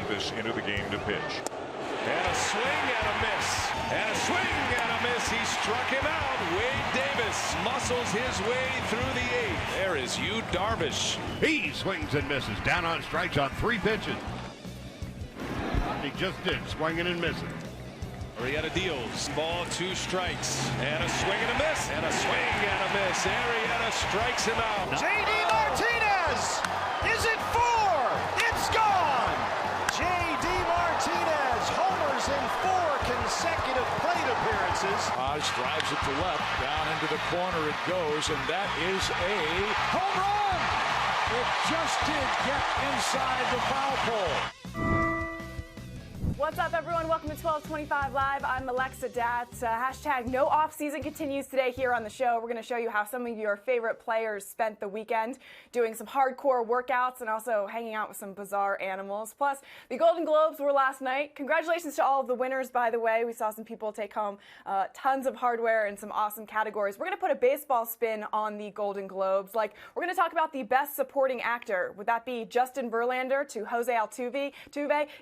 Davis into the game to pitch. And a swing and a miss. And a swing and a miss. He struck him out. Wade Davis muscles his way through the eighth. There is Yu Darvish. He swings and misses. Down on strikes on 3 pitches. He just did, swinging and missing. Arrieta deals. Ball, 2 strikes. And a swing and a miss. And a swing and a miss. Arrieta strikes him out. J.D. Martinez! Is it 4? It's gone! J.D. Martinez homers in 4 consecutive plate appearances. Oz drives it to left. Down into the corner it goes. And that is a home run! It just did get inside the foul pole. What's up, everyone? Welcome to 1225 Live. I'm Alexa Datt. Hashtag no off-season continues today here on the show. We're going to show you how some of your favorite players spent the weekend doing some hardcore workouts and also hanging out with some bizarre animals. Plus, the Golden Globes were last night. Congratulations to all of the winners, by the way. We saw some people take home tons of hardware in some awesome categories. We're going to put a baseball spin on the Golden Globes. Like, we're going to talk about the best supporting actor. Would that be Justin Verlander to Jose Altuve?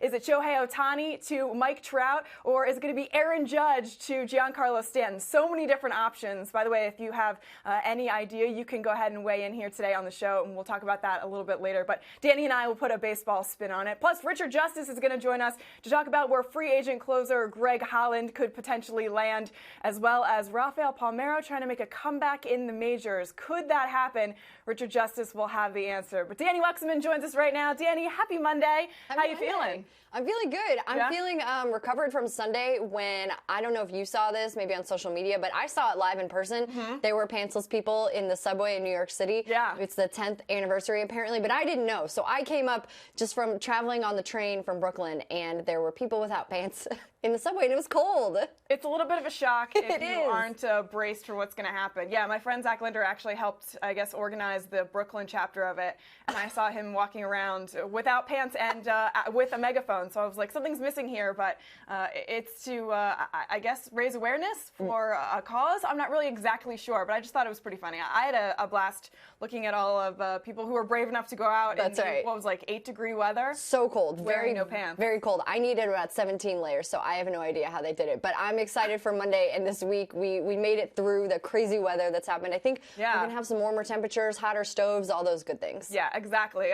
Is it Shohei Ohtani to Mike Trout, or is it going to be Aaron Judge to Giancarlo Stanton? So many different options. By the way, if you have any idea, you can go ahead and weigh in here today on the show, and we'll talk about that a little bit later. But Danny and I will put a baseball spin on it. Plus, Richard Justice is going to join us to talk about where free agent closer Greg Holland could potentially land, as well as Rafael Palmeiro trying to make a comeback in the majors. Could that happen? Richard Justice will have the answer. But Dani Wexelman joins us right now. Danny, happy Monday. How you feeling? I'm feeling good. I'm feeling recovered from Sunday when, I don't know if you saw this, maybe on social media, but I saw it live in person. There were pantsless people in the subway in New York City. Yeah. It's the 10th anniversary, apparently, but I didn't know. So I came up just from traveling on the train from Brooklyn, and there were people without pants in the subway, and it was cold. It's a little bit of a shock if you aren't braced for what's going to happen. Yeah, my friend Zach Linder actually helped, I guess, organize the Brooklyn chapter of it, and I saw him walking around without pants and with a megaphone. So I was like, something's missing here, but it's to, I guess, raise awareness for a cause. I'm not really exactly sure, but I just thought it was pretty funny. I had a blast looking at all of people who were brave enough to go out in what was like 8-degree weather. So cold. Wearing no pants. Very cold. I needed about 17 layers, so I have no idea how they did it. But I'm excited for Monday, and this week we made it through the crazy weather that's happened. I think we're going to have some warmer temperatures, hotter stoves, all those good things. Yeah, exactly.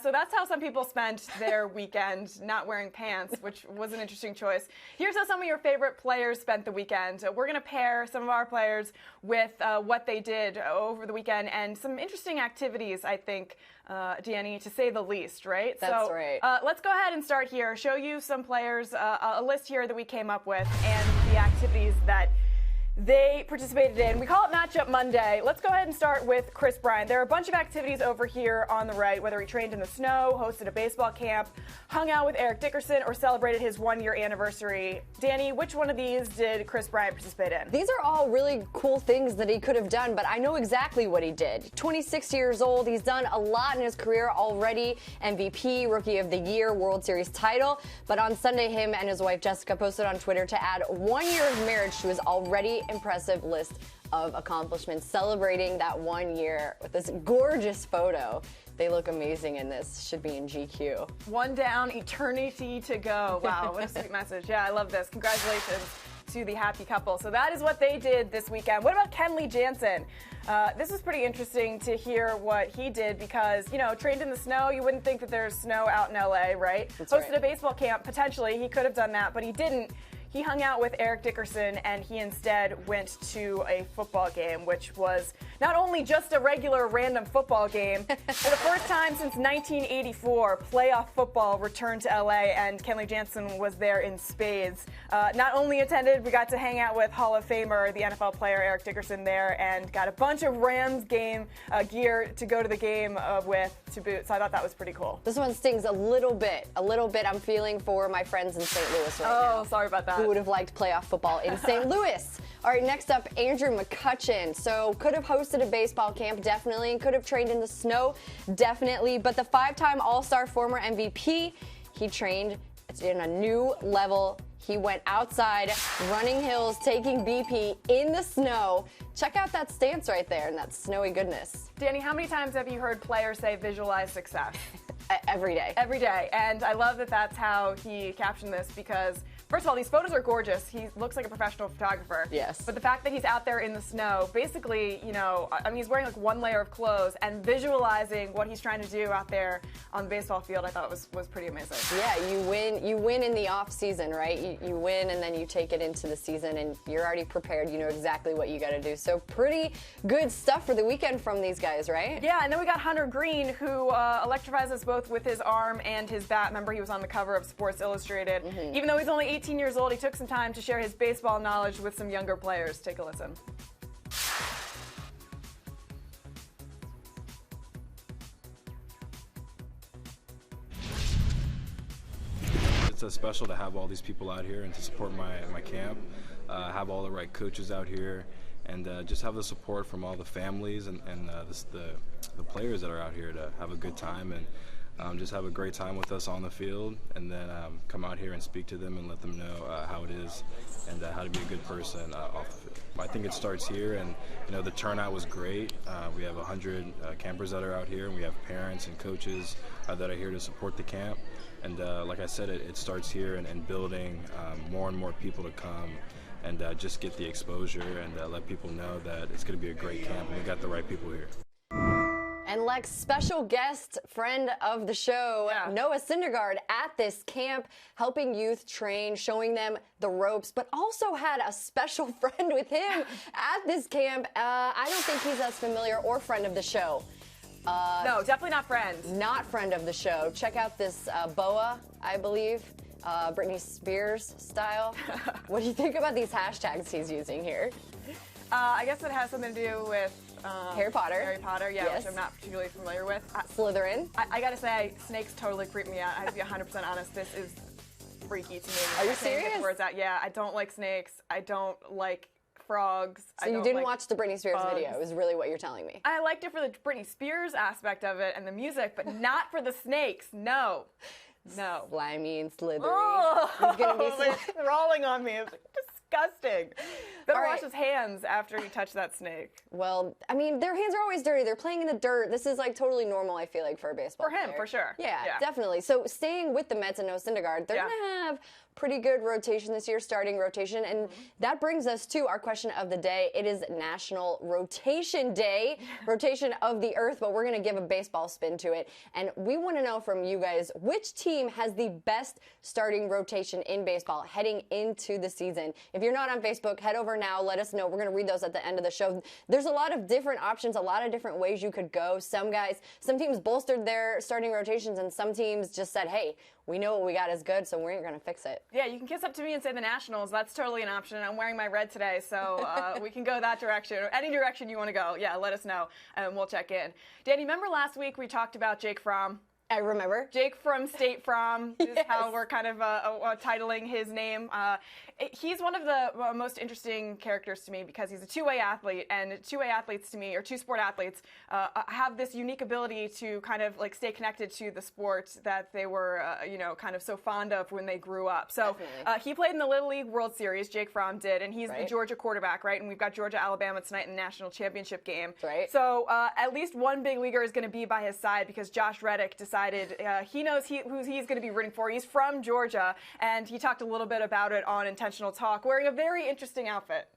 So that's how some people spent their weekend, not wearing pants, which was an interesting choice. Here's how some of your favorite players spent the weekend. We're going to pair some of our players with what they did over the weekend and some interesting activities, I think, Danny, to say the least, right? That's right. Let's go ahead and start here. Show you some players, a list here that we came up with, and the activities that they participated in. We call it Matchup Monday. Let's go ahead and start with Chris Bryant. There are a bunch of activities over here on the right, whether he trained in the snow, hosted a baseball camp, hung out with Eric Dickerson, or celebrated his 1-year anniversary. Danny, which one of these did Chris Bryant participate in? These are all really cool things that he could have done, but I know exactly what he did. 26 years old, he's done a lot in his career already. MVP, Rookie of the Year, World Series title. But on Sunday, him and his wife Jessica posted on Twitter to add 1 year of marriage to his already impressive list of accomplishments, celebrating that 1 year with this gorgeous photo. They look amazing in this. Should be in GQ. One down, eternity to go. Wow, what a sweet message. Yeah, I love this. Congratulations to the happy couple. So that is what they did this weekend. What about Kenley Jansen? This was pretty interesting to hear what he did because, you know, trained in the snow, you wouldn't think that there's snow out in LA, right? Hosted a baseball camp, potentially. He could have done that, but he didn't. He hung out with Eric Dickerson, and he instead went to a football game, which was not only just a regular random football game. For the first time since 1984, playoff football returned to LA, and Kenley Jansen was there in spades. Not only attended, we got to hang out with Hall of Famer, the NFL player Eric Dickerson there, and got a bunch of Rams game gear to go to the game with to boot. So I thought that was pretty cool. This one stings a little bit. I'm feeling for my friends in St. Louis right now. Oh, sorry about that. Who would have liked playoff football in St. Louis. All right, next up, Andrew McCutchen. So could have hosted a baseball camp, definitely, and could have trained in the snow, definitely. But the 5-time All-Star former MVP, he trained in a new level. He went outside, running hills, taking BP in the snow. Check out that stance right there and that snowy goodness. Danny, how many times have you heard players say visualize success? Every day. Every day. And I love that that's how he captioned this because, first of all, these photos are gorgeous. He looks like a professional photographer. Yes. But the fact that he's out there in the snow, basically, you know, I mean, he's wearing like one layer of clothes and visualizing what he's trying to do out there on the baseball field, I thought was pretty amazing. Yeah, you win in the off season, right? You win and then you take it into the season and you're already prepared. You know exactly what you got to do. So pretty good stuff for the weekend from these guys, right? Yeah, and then we got Hunter Green, who electrifies us both with his arm and his bat. Remember, he was on the cover of Sports Illustrated. Mm-hmm. Even though he's only 18 years old, he took some time to share his baseball knowledge with some younger players. Take a listen. It's special to have all these people out here and to support my camp, have all the right coaches out here, and just have the support from all the families and the players that are out here to have a good time and just have a great time with us on the field, and then come out here and speak to them and let them know how it is and how to be a good person off the field. I think it starts here, and you know the turnout was great. We have 100 campers that are out here, and we have parents and coaches that are here to support the camp. And like I said, it starts here and building more and more people to come and just get the exposure and let people know that it's going to be a great camp and we got the right people here. And Lex, special guest, friend of the show, Noah Syndergaard at this camp, helping youth train, showing them the ropes, but also had a special friend with him at this camp. I don't think he's as familiar or friend of the show. No, definitely not friend. Not friend of the show. Check out this boa, I believe, Britney Spears style. What do you think about these hashtags he's using here? I guess it has something to do with Harry Potter. Harry Potter, yeah, yes. Which I'm not particularly familiar with. Slytherin. I gotta say, snakes totally creep me out. I have to be 100% honest. This is freaky to me. Are you serious? Get the words out. Yeah, I don't like snakes. I don't like frogs. So you didn't watch the Britney Spears video, is really what you're telling me. I liked it for the Britney Spears aspect of it and the music, but not for the snakes. No. No. Slimy and slithery. Oh, he's gonna be it's crawling on me. It's disgusting. Better All wash his hands after he touched that snake. Well, I mean, their hands are always dirty. They're playing in the dirt. This is like totally normal, I feel like, for a baseball player. For him, for sure. Yeah, definitely. So staying with the Mets and Noah Syndergaard, they're going to have pretty good rotation this year, starting rotation. And that brings us to our question of the day. It is National Rotation Day, rotation of the earth, but we're going to give a baseball spin to it. And we want to know from you guys, which team has the best starting rotation in baseball heading into the season? If you're not on Facebook, head over now. Let us know. We're going to read those at the end of the show. There's a lot of different options, a lot of different ways you could go. Some teams bolstered their starting rotations, and some teams just said, hey, we know what we got is good, so we're going to fix it. Yeah, you can kiss up to me and say the Nationals. That's totally an option. I'm wearing my red today, so we can go that direction. Or any direction you want to go, yeah, let us know, and we'll check in. Danny, remember last week we talked about Jake Fromm? I remember. Jake from State From is how we're kind of titling his name. He's one of the most interesting characters to me because he's a two-way athlete, and two-way athletes to me, or two-sport athletes, have this unique ability to kind of like stay connected to the sport that they were, kind of so fond of when they grew up. So he played in the Little League World Series, Jake Fromm did, and he's the Georgia quarterback, right? And we've got Georgia-Alabama tonight in the national championship game. Right. So at least one big leaguer is going to be by his side because Josh Reddick decided he knows who he's going to be rooting for. He's from Georgia, and he talked a little bit about it on Intentional Talk, wearing a very interesting outfit.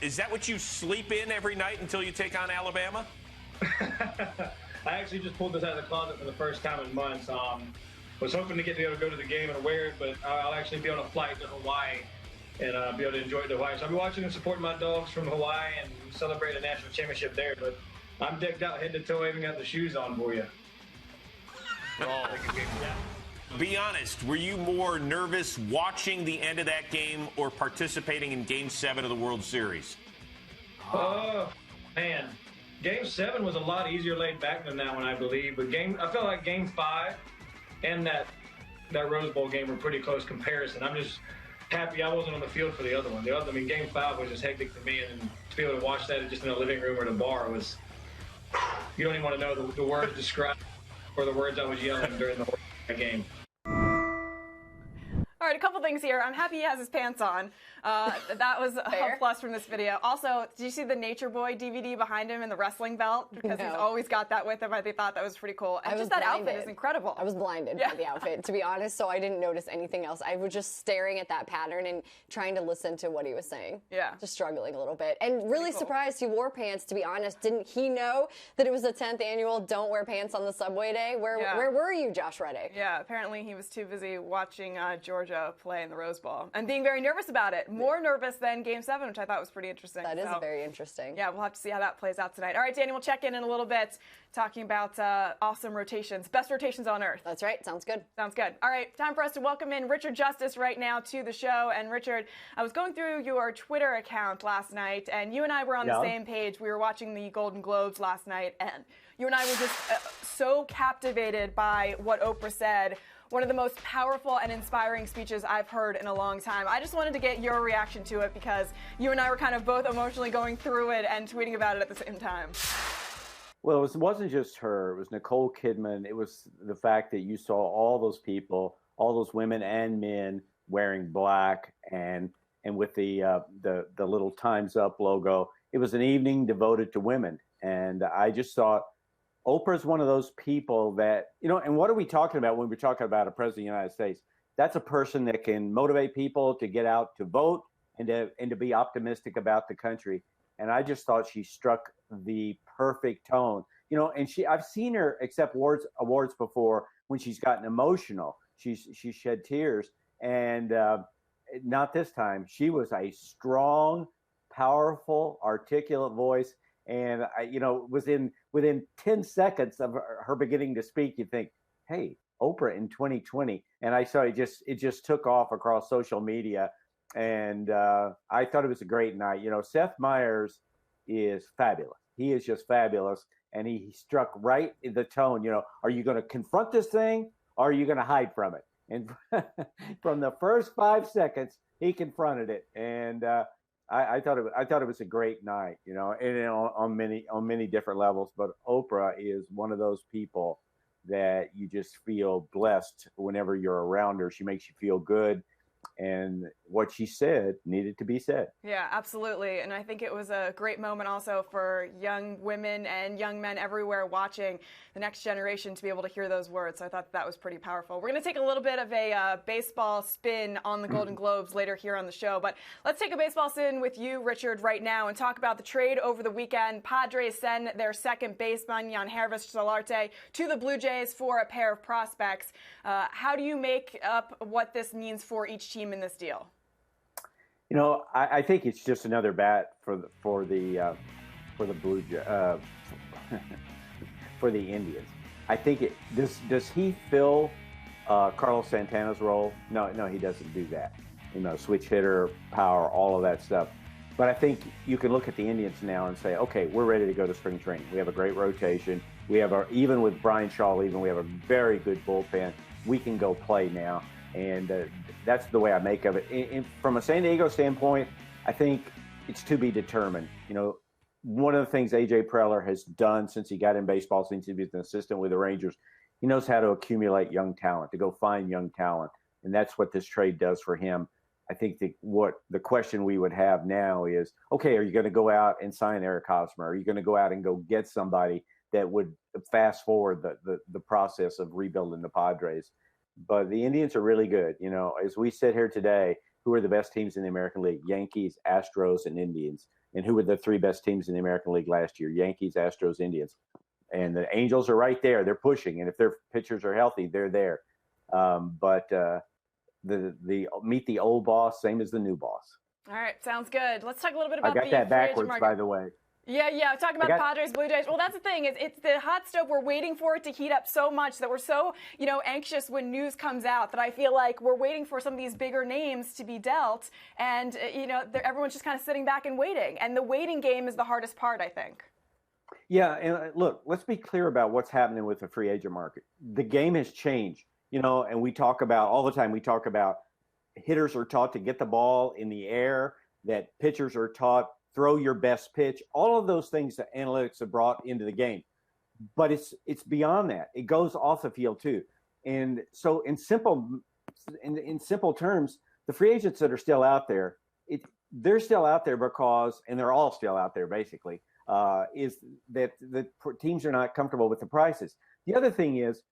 Is that what you sleep in every night until you take on Alabama? I actually just pulled this out of the closet for the first time in months. Was hoping to be able to go to the game and wear it, but I'll actually be on a flight to Hawaii and be able to enjoy it to Hawaii. So I'll be watching and supporting my dogs from Hawaii and celebrate a national championship there. But I'm decked out head to toe. I even got the shoes on for you. Be honest, were you more nervous watching the end of that game or participating in Game 7 of the World Series? Oh, man. Game 7 was a lot easier laid back than that one, I believe. But I felt like Game 5 and that Rose Bowl game were pretty close comparison. I'm just happy I wasn't on the field for the other one. Game 5 was just hectic to me, and to be able to watch that just in a living room or at a bar was, you don't even want to know the words described or the words I was yelling during the whole game. All All right, a couple things here. I'm happy he has his pants on. That was a plus from this video. Also, did you see the Nature Boy DVD behind him in the wrestling belt? Because he's always got that with him. I thought that was pretty cool. And just that outfit is incredible. I was blinded by the outfit, to be honest, so I didn't notice anything else. I was just staring at that pattern and trying to listen to what he was saying. Yeah. Just struggling a little bit. And really surprised he wore pants, to be honest. Didn't he know that it was the 10th annual Don't Wear Pants on the Subway Day? Where were you, Josh Reddick? Yeah, apparently he was too busy watching Georgia play in the Rose Bowl and being very nervous about it. More nervous than Game 7, which I thought was pretty interesting. That is very interesting. Yeah, we'll have to see how that plays out tonight. All right, Danny, we'll check in a little bit talking about awesome rotations. Best rotations on earth. That's right. Sounds good. Sounds good. All right, time for us to welcome in Richard Justice right now to the show. And Richard, I was going through your Twitter account last night, and you and I were on the same page. We were watching the Golden Globes last night, and you and I were just so captivated by what Oprah said. One of the most powerful and inspiring speeches I've heard in a long time. I just wanted to get your reaction to it because you and I were kind of both emotionally going through it and tweeting about it at the same time. Well, it wasn't just her. It was Nicole Kidman. It was the fact that you saw all those people, all those women and men wearing black and with the little Time's Up logo. It was an evening devoted to women. And I just thought, Oprah's one of those people that, and what are we talking about when we're talking about a president of the United States? That's a person that can motivate people to get out to vote and to be optimistic about the country. And I just thought she struck the perfect tone, and I've seen her accept awards before when she's gotten emotional. She shed tears, and not this time. She was a strong, powerful, articulate voice. And within 10 seconds of her beginning to speak, you think, hey, Oprah in 2020. And I saw it just took off across social media. And I thought it was a great night. Seth Meyers is fabulous. He is just fabulous. And he struck right in the tone, are you going to confront this thing or are you going to hide from it? And from the first 5 seconds, he confronted it. And I thought it was a great night, and on many different levels. But Oprah is one of those people that you just feel blessed whenever you're around her. She makes you feel good. And what she said needed to be said. Yeah, absolutely. And I think it was a great moment also for young women and young men everywhere watching the next generation to be able to hear those words. So I thought that was pretty powerful. We're going to take a little bit of a baseball spin on the Golden Globes later here on the show. But let's take a baseball spin with you, Richard, right now and talk about the trade over the weekend. Padres send their second baseman, Yangervis Solarte, to the Blue Jays for a pair of prospects. How do you make up what this means for each team in this deal? I think it's just another bat for the Blue for the Indians. I think does he fill Carlos Santana's role? No, he doesn't do that. Switch hitter, power, all of that stuff. But I think you can look at the Indians now and say, okay, we're ready to go to spring training. We have a great rotation. We have even with Brian Shaw leaving, we have a very good bullpen. We can go play now. And that's the way I make of it. From a San Diego standpoint, I think it's to be determined. One of the things A.J. Preller has done since he got in baseball, since he was an assistant with the Rangers, he knows how to accumulate young talent, to go find young talent. And that's what this trade does for him. I think what the question we would have now is, okay, are you going to go out and sign Eric Hosmer? Are you going to go out and go get somebody that would fast forward the process of rebuilding the Padres? But the Indians are really good. As we sit here today, who are the best teams in the American League? Yankees, Astros, and Indians. And who were the three best teams in the American League last year? Yankees, Astros, Indians. And the Angels are right there. They're pushing. And if their pitchers are healthy, they're there. But the meet the old boss, same as the new boss. All right, sounds good. Let's talk a little bit about I got that backwards, by the way. Yeah. Talking about Padres, Blue Jays. Well, that's the thing. It's the hot stove. We're waiting for it to heat up so much that we're so, anxious when news comes out that I feel like we're waiting for some of these bigger names to be dealt. And, everyone's just kind of sitting back and waiting. And the waiting game is the hardest part, I think. Yeah. And look, let's be clear about what's happening with the free agent market. The game has changed, and we talk about all the time, hitters are taught to get the ball in the air, that pitchers are taught throw your best pitch, all of those things that analytics have brought into the game. But it's beyond that. It goes off the field too. And so in simple in simple terms, the free agents that are still out there, they're still out there because, and they're all still out there basically, is that the teams are not comfortable with the prices. The other thing is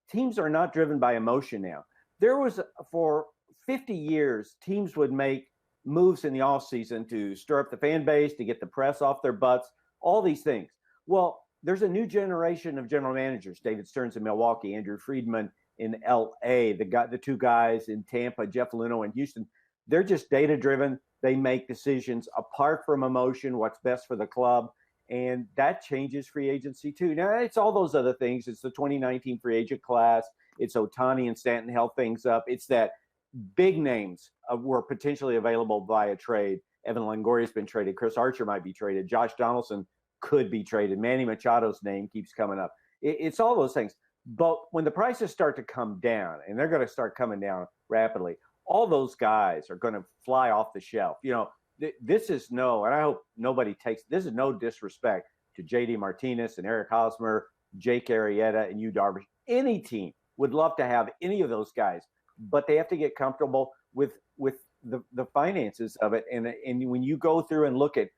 teams are not driven by emotion now. There was, for 50 years, teams would make moves in the offseason to stir up the fan base, to get the press off their butts, all these things. Well, there's a new generation of general managers, David Stearns in Milwaukee, Andrew Friedman in LA, the two guys in Tampa, Jeff Luhnow in Houston. They're just data driven. They make decisions apart from emotion, what's best for the club. And that changes free agency too. Now, it's all those other things. It's the 2019 free agent class. It's Ohtani and Stanton held things up. It's that big names were potentially available via trade. Evan Longoria's been traded. Chris Archer might be traded. Josh Donaldson could be traded. Manny Machado's name keeps coming up. It's all those things. But when the prices start to come down, and they're going to start coming down rapidly, all those guys are going to fly off the shelf. You know, this is and I hope nobody takes, this is no disrespect to J.D. Martinez and Eric Hosmer, Jake Arrieta, and Yu Darvish. Any team would love to have any of those guys, but they have to get comfortable with the finances of it. And when you go through and look at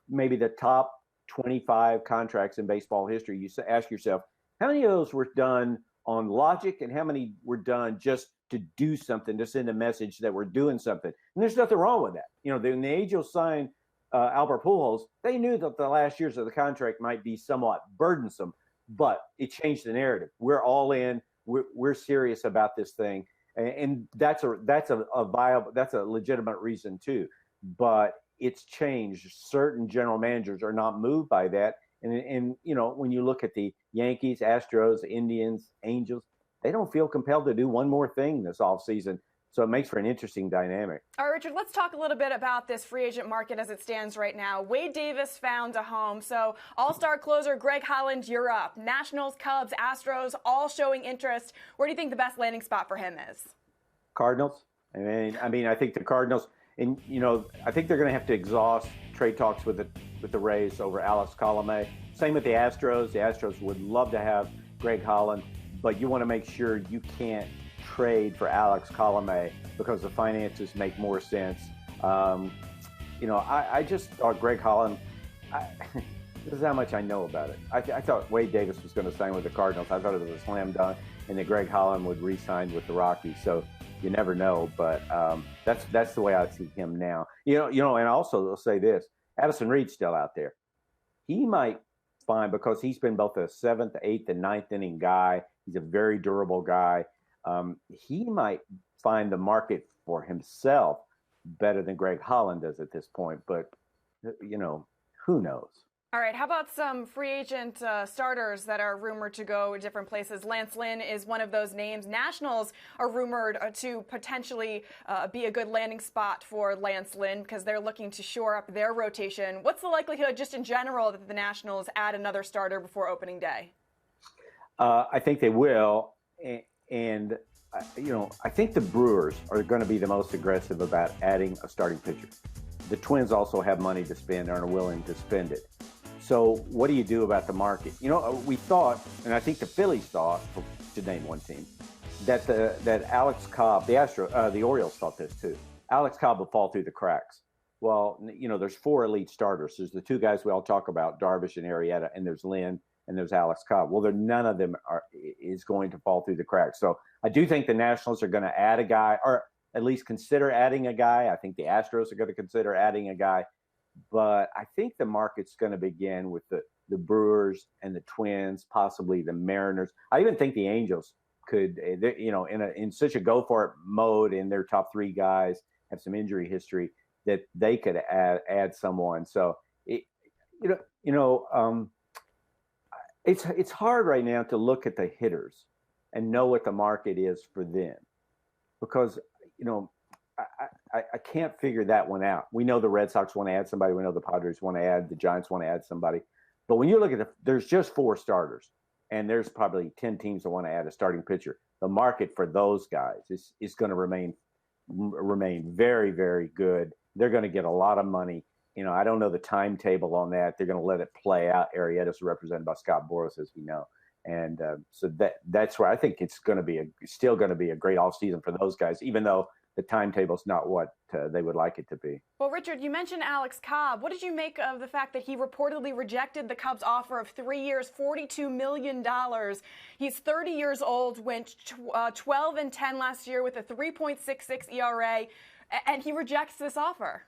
maybe the top 25 contracts in baseball history, you ask yourself, how many of those were done on logic and how many were done just to do something, to send a message that we're doing something? And there's nothing wrong with that. You know, when the Angels signed Albert Pujols, they knew that the last years of the contract might be somewhat burdensome, but it changed the narrative. We're all in. We're serious about this thing. And that's a legitimate reason too, but it's changed. Certain general managers are not moved by that. And you know, when you look at the Yankees, Astros, Indians, Angels, they don't feel compelled to do one more thing this offseason. So it makes for an interesting dynamic. All right, Richard, let's talk a little bit about this free agent market as it stands right now. Wade Davis found a home. So all-star closer Greg Holland, you're up. Nationals, Cubs, Astros, all showing interest. Where do you think the best landing spot for him is? Cardinals. I mean, I think the Cardinals, and you know, I think they're going to have to exhaust trade talks with the Rays over Alex Colomé. Same with the Astros. The Astros would love to have Greg Holland, but you want to make sure you can't trade for Alex Colomé because the finances make more sense. You know, I just thought Greg Holland, this is how much I know about it. I thought Wade Davis was going to sign with the Cardinals. I thought it was a slam dunk, and that Greg Holland would re-sign with the Rockies. So you never know, but that's the way I see him now. You know, and also they'll say this: Addison Reed's still out there. He might find, because he's been both a 7th, 8th, and 9th inning guy. He's a very durable guy. He might find the market for himself better than Greg Holland does at this point. But you know, who knows? All right, how about some free agent starters that are rumored to go different places? Lance Lynn is one of those names. Nationals are rumored to potentially be a good landing spot for Lance Lynn because they're looking to shore up their rotation. What's the likelihood, just in general, that the Nationals add another starter before opening day? I think they will. And you know, I think the Brewers are going to be the most aggressive about adding a starting pitcher. The Twins also have money to spend and are willing to spend it. So what do you do about the market? You know, we thought, and I think the Phillies thought, to name one team, that that Alex Cobb, the Orioles thought this too. Alex Cobb will fall through the cracks. Well, you know, there's 4 elite starters. There's the 2 guys we all talk about, Darvish and Arrieta, and there's Lynn, and there's Alex Cobb. Well, none of them is going to fall through the cracks. So I do think the Nationals are going to add a guy, or at least consider adding a guy. I think the Astros are going to consider adding a guy. But I think the market's going to begin with the Brewers and the Twins, possibly the Mariners. I even think the Angels could, you know, in such a go-for-it mode, in their top 3 guys have some injury history, that they could add someone. So, it's hard right now to look at the hitters and know what the market is for them, because, you know, I can't figure that one out. We know the Red Sox want to add somebody. We know the Padres want to add. The Giants want to add somebody. But when you look at there's just 4 starters, and there's probably 10 teams that want to add a starting pitcher. The market for those guys is going to remain very, very good. They're going to get a lot of money. You know, I don't know the timetable on that. They're going to let it play out. Arrieta's represented by Scott Boras, as we know. And so that's where I think it's going to be still going to be a great offseason for those guys, even though the timetable's not what they would like it to be. Well, Richard, you mentioned Alex Cobb. What did you make of the fact that he reportedly rejected the Cubs' offer of 3 years, $42 million? He's 30 years old, went 12-10 last year with a 3.66 ERA, and he rejects this offer.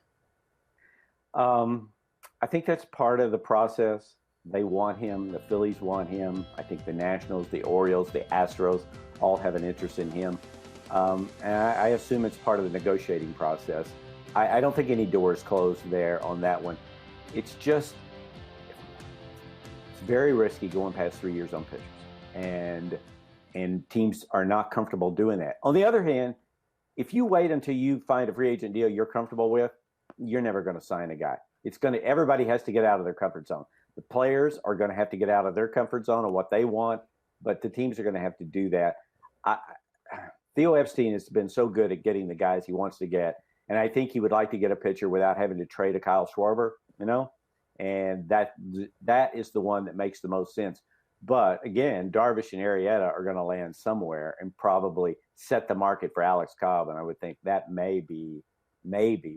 I think that's part of the process. They want him. The Phillies want him. I think the Nationals, the Orioles, the Astros all have an interest in him. And I assume it's part of the negotiating process. I don't think any doors closed there on that one. It's very risky going past 3 years on pitchers. And teams are not comfortable doing that. On the other hand, if you wait until you find a free agent deal you're comfortable with, you're never going to sign a guy. Everybody has to get out of their comfort zone. The players are going to have to get out of their comfort zone of what they want, but the teams are going to have to do that. Theo Epstein has been so good at getting the guys he wants to get, and I think he would like to get a pitcher without having to trade a Kyle Schwarber, and that is the one that makes the most sense. But again, Darvish and Arrieta are going to land somewhere and probably set the market for Alex Cobb, and I would think that may be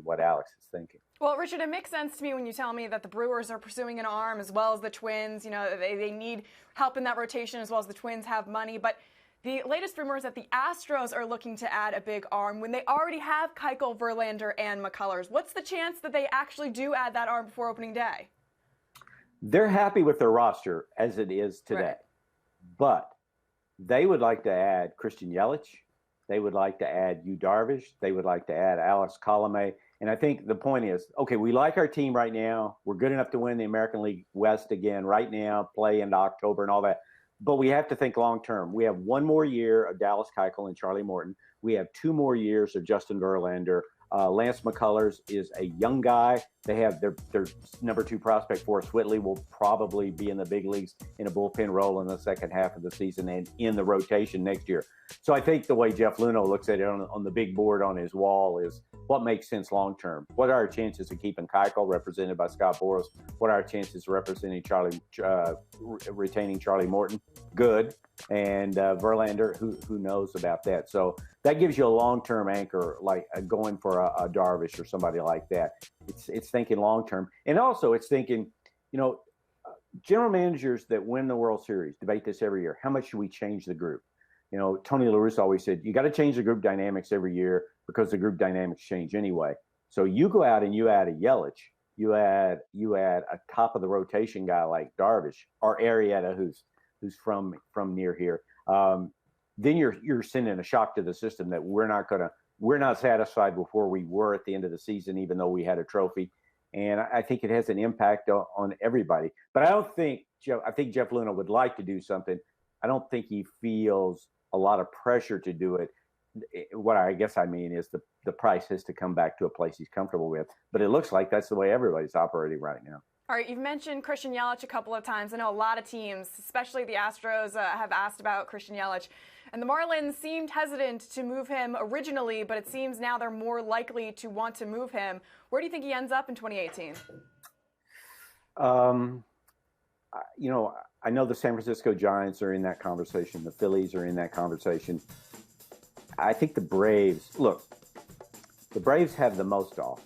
what Alex is thinking. Well, Richard, it makes sense to me when you tell me that the Brewers are pursuing an arm as well as the Twins. They need help in that rotation as well as the Twins have money, but the latest rumor is that the Astros are looking to add a big arm when they already have Keuchel, Verlander, and McCullers. What's the chance that they actually do add that arm before opening day? They're happy with their roster as it is today. Right. But they would like to add Christian Yelich. They would like to add Yu Darvish. They would like to add Alex Colomé. And I think the point is, okay, we like our team right now. We're good enough to win the American League West again right now, play into October and all that. But we have to think long term. We have one more year of Dallas Keuchel and Charlie Morton. We have 2 more years of Justin Verlander. Lance McCullers is a young guy. They have their number 2 prospect, Forrest Whitley, will probably be in the big leagues in a bullpen role in the second half of the season and in the rotation next year. So I think the way Jeff Luhnow looks at it on the big board on his wall is what makes sense long term. What are our chances of keeping Keuchel, represented by Scott Boras? What are our chances of representing retaining Charlie Morton? Good. And Verlander, who knows about that? So that gives you a long-term anchor, like going for a Darvish or somebody like that. It's thinking long-term. And also it's thinking, general managers that win the World Series debate this every year. How much should we change the group? Tony La Russa always said, you got to change the group dynamics every year because the group dynamics change anyway. So you go out and you add a Yelich, you add a top of the rotation guy like Darvish or Arrieta, who's from near here. Then you're sending a shock to the system that we're not satisfied with where we were at the end of the season, even though we had a trophy. And I think it has an impact on everybody. But I think Jeff Luhnow would like to do something. I don't think he feels a lot of pressure to do it. What I guess I mean is the price has to come back to a place he's comfortable with. But it looks like that's the way everybody's operating right now. All right, you've mentioned Christian Yelich a couple of times. I know a lot of teams, especially the Astros, have asked about Christian Yelich. And the Marlins seemed hesitant to move him originally, but it seems now they're more likely to want to move him. Where do you think he ends up in 2018? I know the San Francisco Giants are in that conversation. The Phillies are in that conversation. I think the Braves have the most off,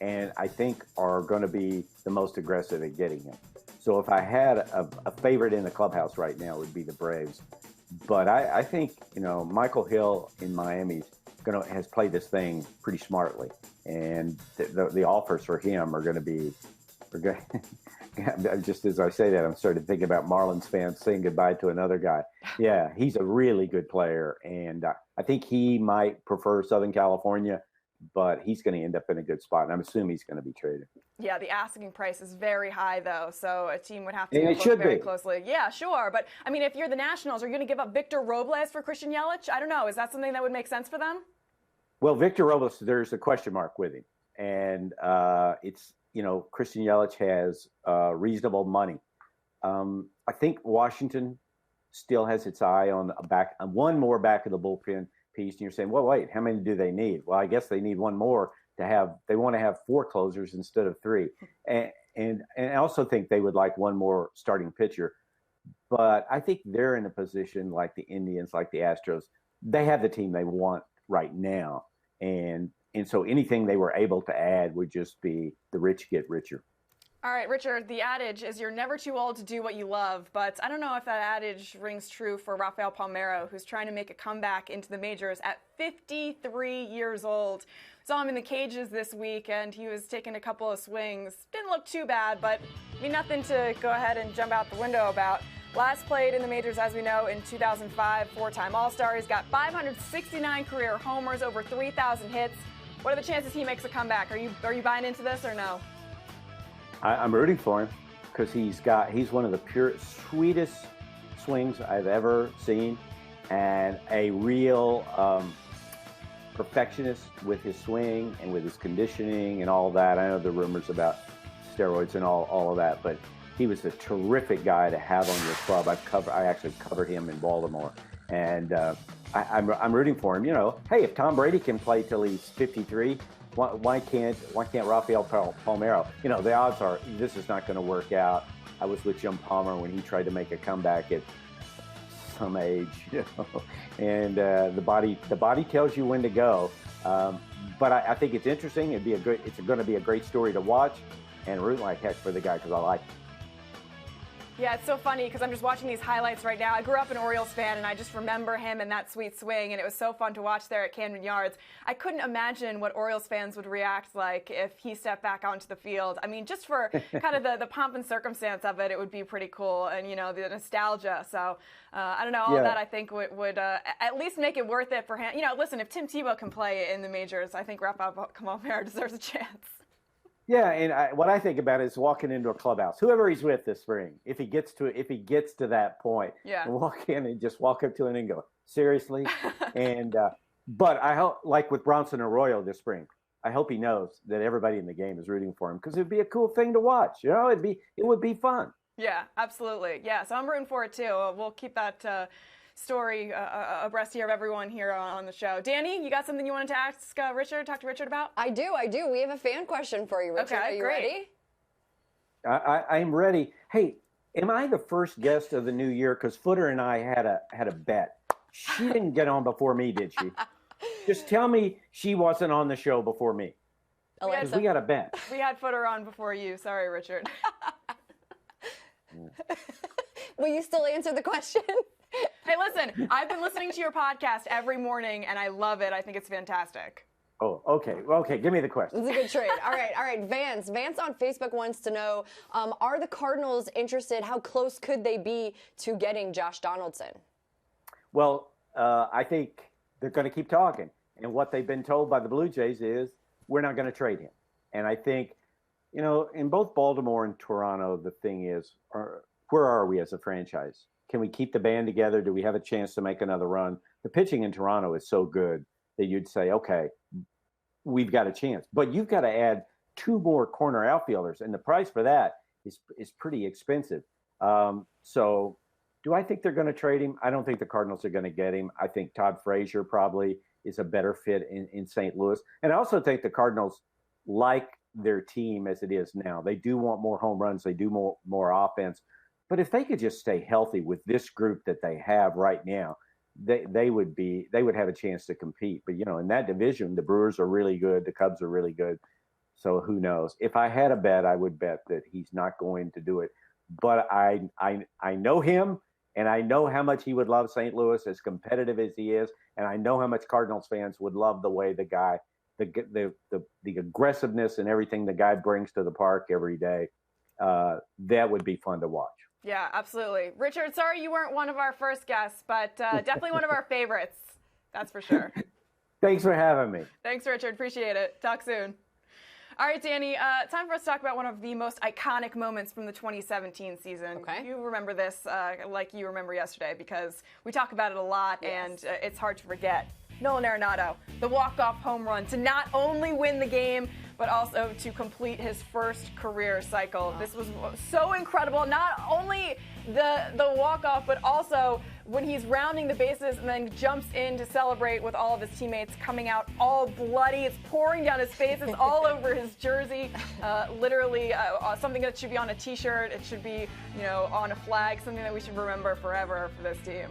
and I think are going to be the most aggressive at getting him. So if I had a favorite in the clubhouse right now, it would be the Braves. But I think, Michael Hill in Miami has played this thing pretty smartly, and the offers for him are going to be. Just as I say that, I'm starting to think about Marlins fans saying goodbye to another guy. Yeah, he's a really good player, and I think he might prefer Southern California, but he's going to end up in a good spot, and I'm assuming he's going to be traded. Yeah, the asking price is very high, though, so a team would have to look very closely. Yeah, sure, but, if you're the Nationals, are you going to give up Victor Robles for Christian Yelich? I don't know. Is that something that would make sense for them? Well, Victor Robles, there's a question mark with him, and it's Christian Yelich has reasonable money. I think Washington still has its eye on one more back of the bullpen piece. And you're saying, well, wait, how many do they need? Well, I guess they need one more they want to have 4 closers instead of 3. And I also think they would like one more starting pitcher. but I think they're in a position like the Indians, like the Astros. They have the team they want right now. And so anything they were able to add would just be the rich get richer. All right, Richard, the adage is you're never too old to do what you love, but I don't know if that adage rings true for Rafael Palmeiro, who's trying to make a comeback into the majors at 53 years old. Saw him in the cages this week, and he was taking a couple of swings. Didn't look too bad, but nothing to go ahead and jump out the window about. Last played in the majors, as we know, in 2005, four-time All-Star. He's got 569 career homers, over 3,000 hits. What are the chances he makes a comeback? Are you buying into this or no? I'm rooting for him because he's one of the sweetest swings I've ever seen, and a real perfectionist with his swing and with his conditioning and all that. I know the rumors about steroids and all of that, but he was a terrific guy to have on your club. I actually covered him in Baltimore, and I'm rooting for him. You know, hey, if Tom Brady can play till he's 53. Why can't Rafael Palmeiro? You know, the odds are this is not going to work out. I was with Jim Palmer when he tried to make a comeback at some age, you know, and the body tells you when to go. But I think it's interesting. It's going to be a great story to watch, and root like heck for the guy because I like him. Yeah, it's so funny because I'm just watching these highlights right now. I grew up an Orioles fan, and I just remember him and that sweet swing, and it was so fun to watch there at Camden Yards. I couldn't imagine what Orioles fans would react like if he stepped back onto the field. I mean, just for kind of the pomp and circumstance of it, it would be pretty cool, and, you know, the nostalgia. So, I don't know, all of that I think would at least make it worth it for him. You know, listen, if Tim Tebow can play in the majors, I think Rafael Palmeiro deserves a chance. Yeah, and what I think about is walking into a clubhouse, whoever he's with this spring, if he gets to that point, walk in and just walk up to him and go, seriously? And but I hope, like with Bronson Arroyo this spring, I hope he knows that everybody in the game is rooting for him because it'd be a cool thing to watch. You know, it would be fun. Yeah, absolutely. Yeah, so I'm rooting for it too. We'll keep that story abreast here of everyone here on the show. Danny, you got something you wanted to ask Richard, talk to Richard about? I do. We have a fan question for you, Richard. Okay, are you great. ready? I'm ready. Hey, am I the first guest of the new year? Because Footer and I had a bet. She didn't get on before me, did she? Just tell me she wasn't on the show before me. Because we got a bet. We had Footer on before you. Sorry, Richard. Will you still answer the question? Hey, listen, I've been listening to your podcast every morning, and I love it. I think it's fantastic. Oh, okay. Well, okay, give me the question. It's a good trade. All right. Vance on Facebook wants to know, are the Cardinals interested? How close could they be to getting Josh Donaldson? Well, I think they're going to keep talking. And what they've been told by the Blue Jays is we're not going to trade him. And I think, you know, in both Baltimore and Toronto, the thing is, where are we as a franchise? Can we keep the band together? Do we have a chance to make another run? The pitching in Toronto is so good that you'd say, okay, we've got a chance. But you've got to add 2 more corner outfielders, and the price for that is pretty expensive. So do I think they're going to trade him? I don't think the Cardinals are going to get him. I think Todd Frazier probably is a better fit in St. Louis. And I also think the Cardinals like their team as it is now. They do want more home runs. They do more offense. But if they could just stay healthy with this group that they have right now, they would have a chance to compete. But, you know, in that division, the Brewers are really good. The Cubs are really good. So who knows? If I had a bet, I would bet that he's not going to do it. But I know him, and I know how much he would love St. Louis, as competitive as he is, and I know how much Cardinals fans would love the way the guy, the aggressiveness and everything the guy brings to the park every day. That would be fun to watch. Yeah, absolutely. Richard, sorry you weren't one of our first guests, but definitely one of our favorites. That's for sure. Thanks for having me. Thanks, Richard. Appreciate it. Talk soon. All right, Danny, time for us to talk about one of the most iconic moments from the 2017 season. Okay. You remember this like you remember yesterday because we talk about it a lot, and it's hard to forget. Nolan Arenado, the walk-off home run to not only win the game, but also to complete his first career cycle. This was so incredible. Not only the walk-off, but also when he's rounding the bases and then jumps in to celebrate with all of his teammates, coming out all bloody. It's pouring down his face. It's all over his jersey. Literally something that should be on a T-shirt. It should be, on a flag, something that we should remember forever for this team.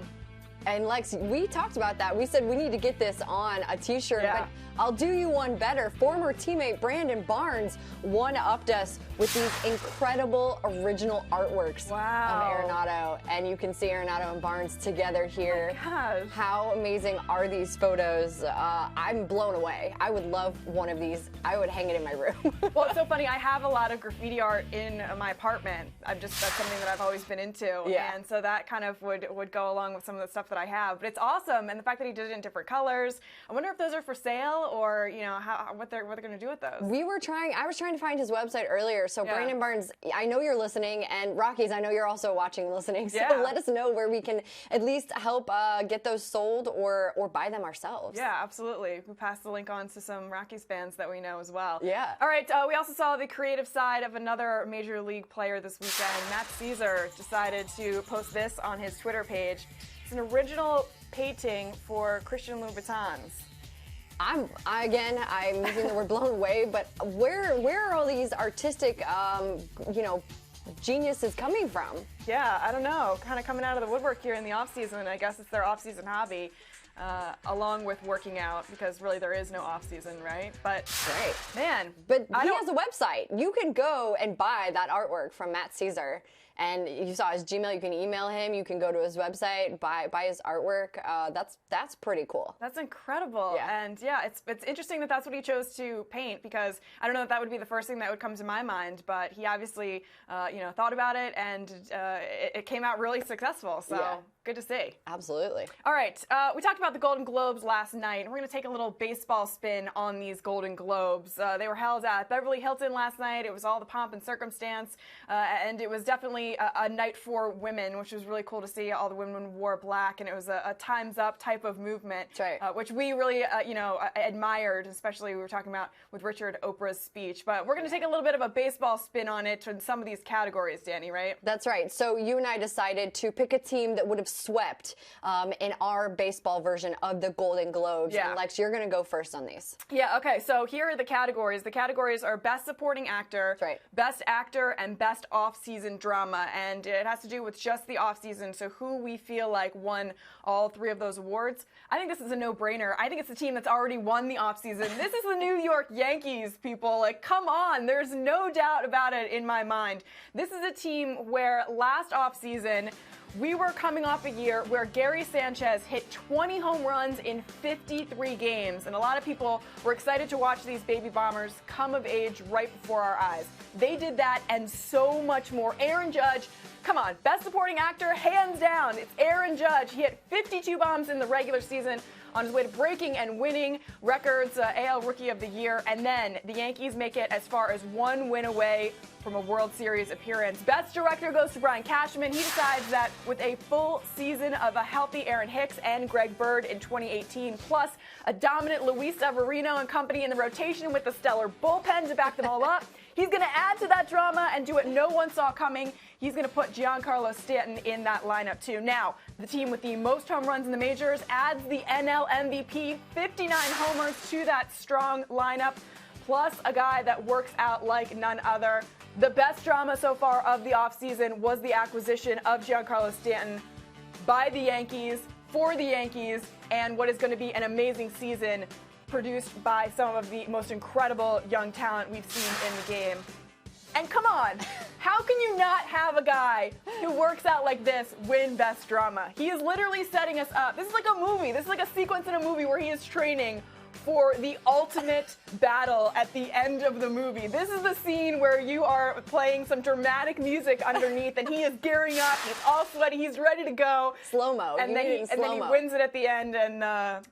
And Lex, we talked about that. We said we need to get this on a T-shirt, but I'll do you one better. Former teammate Brandon Barnes one-upped us with these incredible original artworks of Arenado. And you can see Arenado and Barnes together here. Oh my gosh. How amazing are these photos? I'm blown away. I would love one of these. I would hang it in my room. Well, it's so funny. I have a lot of graffiti art in my apartment. That's something that I've always been into. Yeah. And so that kind of would go along with some of the stuff that I have. But it's awesome. And the fact that he did it in different colors. I wonder if those are for sale or, what they're going to do with those. I was trying to find his website earlier. So Brandon Barnes, I know you're listening, and Rockies, I know you're also watching and listening. So let us know where we can at least help get those sold or buy them ourselves. Yeah, absolutely. We passed the link on to some Rockies fans that we know as well. Yeah. All right. We also saw the creative side of another major league player this weekend. Matt Caesar decided to post this on his Twitter page. It's an original painting for Christian Louboutins. I'm using the word blown away, but where are all these artistic, geniuses coming from? Yeah, I don't know. Kind of coming out of the woodwork here in the off-season. I guess it's their off-season hobby, along with working out, because really there is no off-season, right? But right, man. But he has a website. You can go and buy that artwork from Matt Caesar. And you saw his Gmail. You can email him. You can go to his website, buy his artwork. That's pretty cool. That's incredible. Yeah. And it's interesting that that's what he chose to paint, because I don't know if that would be the first thing that would come to my mind, but he obviously thought about it, and it came out really successful. So good to see. Absolutely. All right. We talked about the Golden Globes last night. We're going to take a little baseball spin on these Golden Globes. They were held at Beverly Hilton last night. It was all the pomp and circumstance, and it was definitely a night for women, which was really cool to see. All the women wore black, and it was a Time's Up type of movement, which we really, admired, especially we were talking about with Richard Oprah's speech. But we're going to take a little bit of a baseball spin on it in some of these categories, Dani, right? That's right. So you and I decided to pick a team that would have swept in our baseball version of the Golden Globes. Yeah. And Lex, you're going to go first on these. Yeah, okay. So here are the categories. The categories are Best Supporting Actor, Best Actor, and Best Off-Season Drama. And it has to do with just the off-season, so who we feel like won all three of those awards. I think this is a no-brainer. I think it's a team that's already won the off-season. This is the New York Yankees, people. Like, come on. There's no doubt about it in my mind. This is a team where last off-season, we were coming off a year where Gary Sanchez hit 20 home runs in 53 games, and a lot of people were excited to watch these baby bombers come of age right before our eyes. They did that and so much more. Aaron Judge, come on, Best Supporting Actor, hands down. It's Aaron Judge. He hit 52 bombs in the regular season on his way to breaking and winning records, AL Rookie of the Year, and then the Yankees make it as far as one win away from a World Series appearance. Best Director goes to Brian Cashman. He decides that with a full season of a healthy Aaron Hicks and Greg Bird in 2018, plus a dominant Luis Severino and company in the rotation with the stellar bullpen to back them all up, he's going to add to that drama and do what no one saw coming. He's going to put Giancarlo Stanton in that lineup too. Now, the team with the most home runs in the majors adds the NL MVP, 59 homers to that strong lineup, plus a guy that works out like none other. The best drama so far of the offseason was the acquisition of Giancarlo Stanton by the Yankees, for the Yankees, and what is going to be an amazing season produced by some of the most incredible young talent we've seen in the game. And come on, how can you not have a guy who works out like this win Best Drama? He is literally setting us up. This is like a movie. This is like a sequence in a movie where he is training for the ultimate battle at the end of the movie. This is the scene where you are playing some dramatic music underneath, and he is gearing up. He's all sweaty. He's ready to go. Slow-mo. And then he wins it at the end, and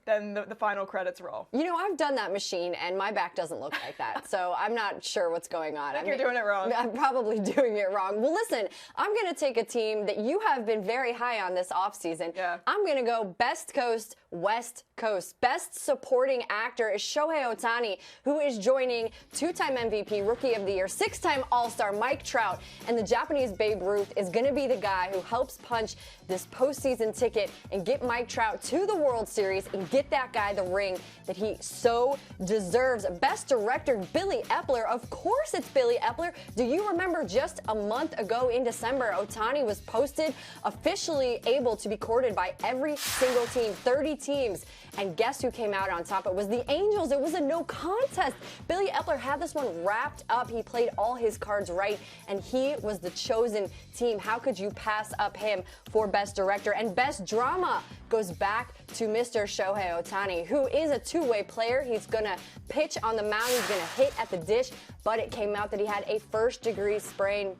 then the final credits roll. You know, I've done that machine, and my back doesn't look like that, so I'm not sure what's going on. I think you're doing it wrong. I'm probably doing it wrong. Well, listen, I'm going to take a team that you have been very high on this offseason. Yeah. I'm going to go Best Coast, West Coast. Best Supporting Actor. actor is Shohei Ohtani, who is joining two-time MVP, Rookie of the Year, six-time All-Star Mike Trout, and the Japanese Babe Ruth is going to be the guy who helps punch this postseason ticket and get Mike Trout to the World Series and get that guy the ring that he so deserves. Best Director, Billy Epler. Of course it's Billy Epler. Do you remember just a month ago in December, Ohtani was posted officially able to be courted by every single team, 30 teams. And guess who came out on top? It was the Angels. It was a no contest. Billy Epler had this one wrapped up. He played all his cards right, and he was the chosen team. How could you pass up him for Best Director? And Best Drama goes back to Mr. Shohei Ohtani, who is a two-way player. He's going to pitch on the mound. He's going to hit at the dish, but it came out that he had a first-degree sprain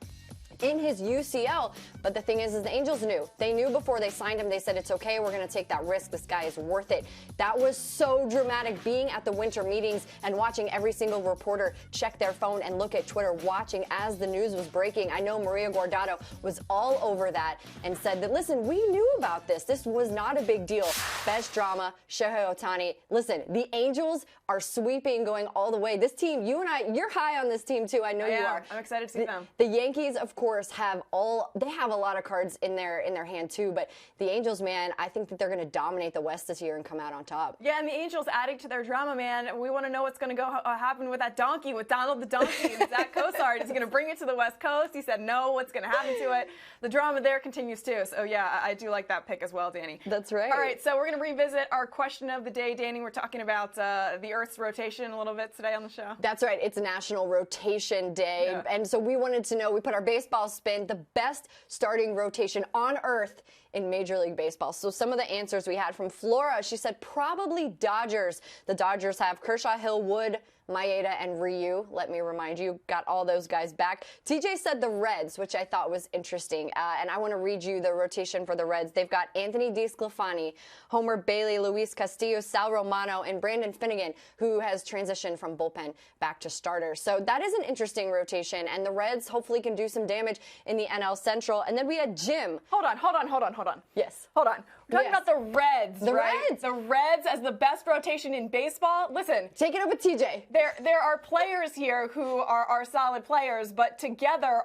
in his UCL. But the thing is the Angels knew. They knew before they signed him. They said, it's okay, we're going to take that risk. This guy is worth it. That was so dramatic, being at the winter meetings and watching every single reporter check their phone and look at Twitter, watching as the news was breaking. I know Maria Guardado was all over that and said that, listen, we knew about this. This was not a big deal. Best Drama, Shohei Ohtani. Listen, the Angels are sweeping, going all the way. This team, you and I, you're high on this team too. I know you are. I'm excited to see them. The Yankees, of course, have a lot of cards in their hand too, but the Angels, man, I think that they're going to dominate the West this year and come out on top. Yeah, and the Angels adding to their drama, man. We want to know what's going to happen with that donkey, with Donald the Donkey and Zach Cosart. Is he going to bring it to the West Coast? He said no. What's going to happen to it? The drama there continues too. So yeah, I do like that pick as well, Danny. That's right. All right, so we're going to revisit our question of the day, Danny. We're talking about the Earth's rotation a little bit today on the show. That's right. It's National Rotation Day, and so we wanted to know. We put our baseball spin, the best starting rotation on Earth in Major League Baseball. So some of the answers we had from Flora, she said probably Dodgers. The Dodgers have Kershaw, Hill, Wood, Maeda, and Ryu. Let me remind you, got all those guys back. TJ said the Reds, which I thought was interesting. And I want to read you the rotation for the Reds. They've got Anthony DeSclafani, Homer Bailey, Luis Castillo, Sal Romano, and Brandon Finnegan, who has transitioned from bullpen back to starter. So that is an interesting rotation. And the Reds hopefully can do some damage in the NL Central. And then we had Jim. Hold on. Yes. Hold on. We're talking about the Reds, the right? Reds. The Reds as the best rotation in baseball. Listen. Take it up with TJ. There are players here who are solid players, but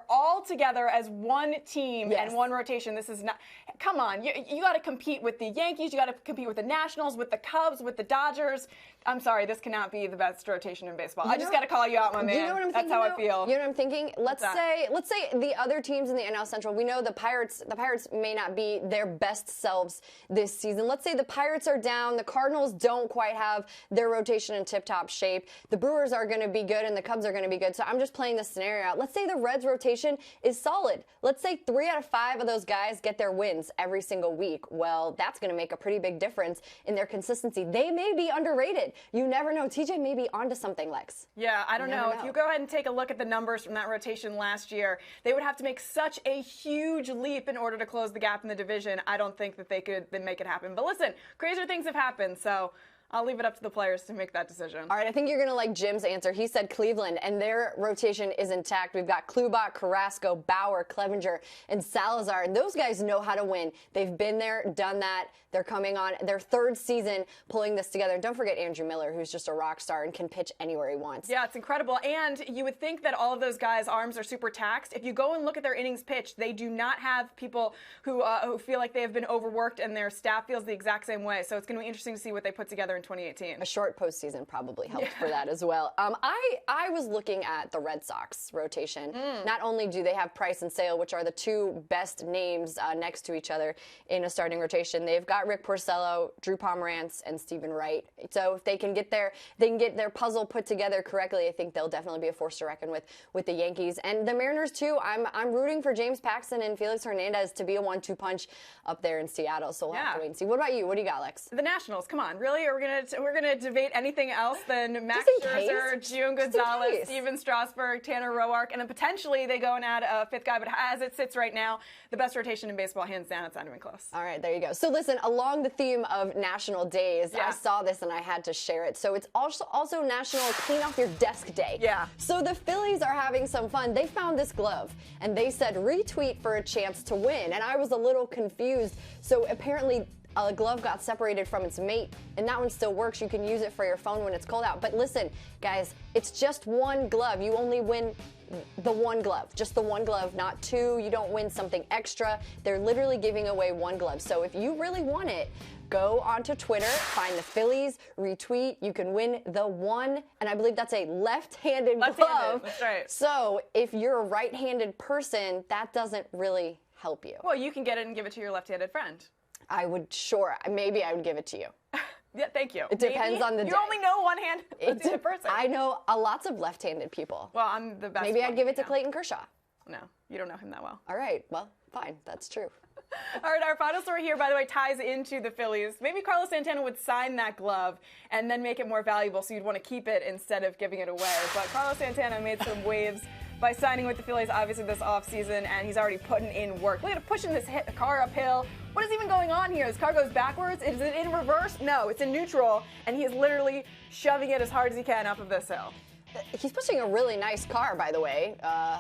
all together as one team and one rotation, this is not, come on, you got to compete with the Yankees, you got to compete with the Nationals, with the Cubs, with the Dodgers. I'm sorry, this cannot be the best rotation in baseball. I just got to call you out, my man. You know what I'm thinking? That's how I feel. You know what I'm thinking? Let's say the other teams in the NL Central, we know the Pirates may not be their best selves this season. Let's say the Pirates are down, the Cardinals don't quite have their rotation in tip-top shape. The Brewers are going to be good and the Cubs are going to be good. So I'm just playing this scenario out. Let's say the Reds rotation is solid. Let's say 3 out of 5 of those guys get their wins every single week. Well, that's going to make a pretty big difference in their consistency. They may be underrated. You never know. TJ may be onto something, Lex. Yeah, I don't know. If you go ahead and take a look at the numbers from that rotation last year, they would have to make such a huge leap in order to close the gap in the division. I don't think that they could then make it happen. But listen, crazier things have happened, so I'll leave it up to the players to make that decision. All right, I think you're going to like Jim's answer. He said Cleveland, and their rotation is intact. We've got Klubach, Carrasco, Bauer, Clevenger, and Salazar, and those guys know how to win. They've been there, done that. They're coming on their 3rd season pulling this together. And don't forget Andrew Miller, who's just a rock star and can pitch anywhere he wants. Yeah, it's incredible. And you would think that all of those guys' arms are super taxed. If you go and look at their innings pitched, they do not have people who feel like they have been overworked, and their staff feels the exact same way. So it's going to be interesting to see what they put together in 2018. A short postseason probably helped for that as well. I was looking at the Red Sox rotation. Not only do they have Price and Sale, which are the 2 best names next to each other in a starting rotation, they've got Rick Porcello, Drew Pomerantz, and Stephen Wright. So if they can get their puzzle put together correctly, I think they'll definitely be a force to reckon with the Yankees and the Mariners too. I'm rooting for James Paxton and Felix Hernandez to be a 1-2 punch up there in Seattle. So we'll have to wait and see. What about you? What do you got, Lex? The Nationals. Come on, really? Are we're gonna debate anything else than Max Scherzer, Gio Gonzalez, Steven Strasburg, Tanner Roark, and then potentially they go and add a 5th guy. But as it sits right now, the best rotation in baseball, hands down. It's not even close. All right, there you go. So listen, along the theme of National Days, I saw this and I had to share it. So it's also National Clean Off Your Desk Day. Yeah. So the Phillies are having some fun. They found this glove and they said retweet for a chance to win. And I was a little confused. So apparently a glove got separated from its mate, and that one still works. You can use it for your phone when it's cold out. But listen, guys, it's just one glove. You only win the one glove, just the one glove, not two. You don't win something extra. They're literally giving away one glove. So if you really want it, go onto Twitter, find the Phillies, retweet. You can win the one, and I believe that's a left-handed glove. That's right. So if you're a right-handed person, that doesn't really help you. Well, you can get it and give it to your left-handed friend. Maybe I would give it to you. Yeah, thank you. It depends on the day. You only know one-handed person. I know lots of left-handed people. Well, I'm the best. Maybe I'd give it to Clayton Kershaw. No, you don't know him that well. All right, well, fine, that's true. All right, our final story here, by the way, ties into the Phillies. Maybe Carlos Santana would sign that glove and then make it more valuable so you'd want to keep it instead of giving it away. But Carlos Santana made some waves by signing with the Phillies, obviously, this offseason, and he's already putting in work. Look at him pushing this car uphill. What is even going on here? This car goes backwards. Is it in reverse? No, it's in neutral, and he is literally shoving it as hard as he can up of this hill. He's pushing a really nice car, by the way.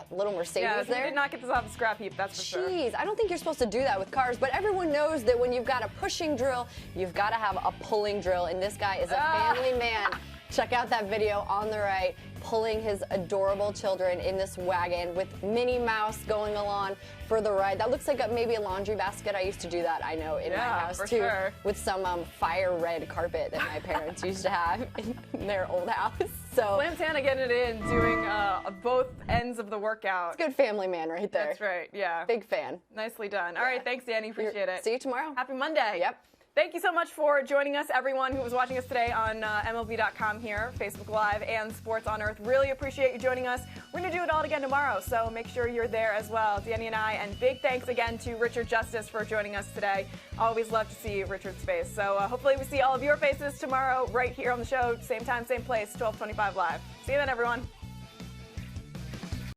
Little Mercedes there. He did not get this off the scrap heap, that's for sure. Jeez, I don't think you're supposed to do that with cars, but everyone knows that when you've got a pushing drill, you've got to have a pulling drill, and this guy is a family man. Check out that video on the right, pulling his adorable children in this wagon with Minnie Mouse going along for the ride. That looks like maybe a laundry basket. I used to do that, I know, in my house too, sure. with some fire red carpet that my parents used to have in their old house. So Santana getting it in, doing both ends of the workout. It's a good family man right there. That's right, yeah. Big fan. Nicely done. All right, thanks, Danny. Appreciate it. See you tomorrow. Happy Monday. Yep. Thank you so much for joining us, everyone who was watching us today on MLB.com here, Facebook Live, and Sports on Earth. Really appreciate you joining us. We're going to do it all again tomorrow, so make sure you're there as well, Danny and I. And big thanks again to Richard Justice for joining us today. Always love to see Richard's face. So hopefully we see all of your faces tomorrow right here on the show. Same time, same place, 12:25 live. See you then, everyone.